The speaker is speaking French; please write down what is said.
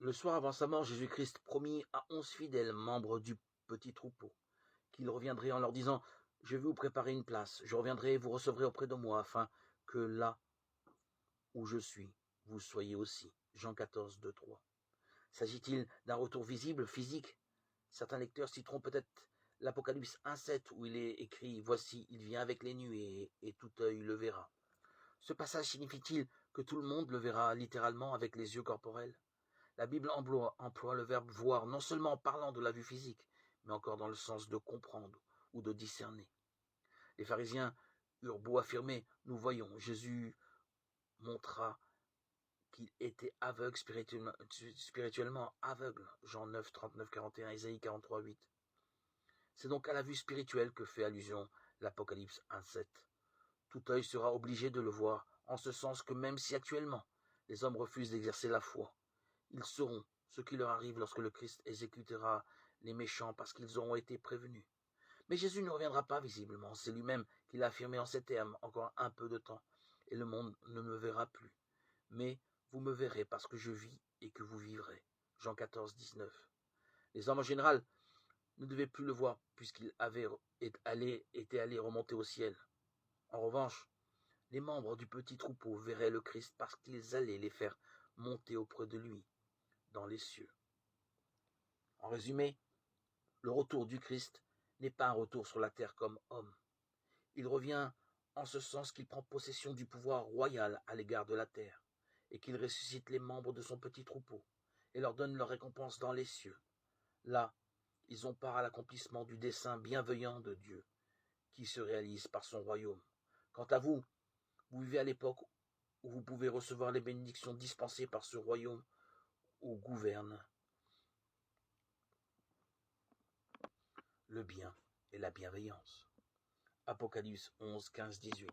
Le soir avant sa mort, Jésus-Christ promit à 11 fidèles membres du petit troupeau qu'il reviendrait en leur disant « Je vais vous préparer une place, je reviendrai et vous recevrez auprès de moi, afin que là où je suis, vous soyez aussi. » Jean 14, 2, 3. S'agit-il d'un retour visible, physique? Certains lecteurs citeront peut-être l'Apocalypse 1,7 où il est écrit « Voici, il vient avec les nuées et tout œil le verra ». Ce passage signifie-t-il que tout le monde le verra littéralement avec les yeux corporels? La Bible emploie le verbe voir non seulement en parlant de la vue physique, mais encore dans le sens de comprendre ou de discerner. Les pharisiens eurent beau affirmer « Nous voyons », Jésus montra qu'il était aveugle spirituellement aveugle. Jean 9, 39, 41, Isaïe 43, 8. C'est donc à la vue spirituelle que fait allusion l'Apocalypse 1,7. Tout œil sera obligé de le voir, en ce sens que même si actuellement les hommes refusent d'exercer la foi, ils sauront ce qui leur arrive lorsque le Christ exécutera les méchants parce qu'ils auront été prévenus. Mais Jésus ne reviendra pas visiblement, c'est lui-même qui l'a affirmé en ces termes, encore un peu de temps, et le monde ne me verra plus. Mais vous me verrez parce que je vis et que vous vivrez. Jean 14, 19. Les hommes en général ne devaient plus le voir puisqu'il était allé remonter au ciel. En revanche, les membres du petit troupeau verraient le Christ parce qu'ils allaient les faire monter auprès de lui dans les cieux. En résumé, le retour du Christ n'est pas un retour sur la terre comme homme. Il revient en ce sens qu'il prend possession du pouvoir royal à l'égard de la terre et qu'il ressuscite les membres de son petit troupeau et leur donne leur récompense dans les cieux. Là, ils ont part à l'accomplissement du dessein bienveillant de Dieu qui se réalise par son royaume. Quant à vous, vous vivez à l'époque où vous pouvez recevoir les bénédictions dispensées par ce royaume où gouverne le bien et la bienveillance. Apocalypse 11, 15, 18.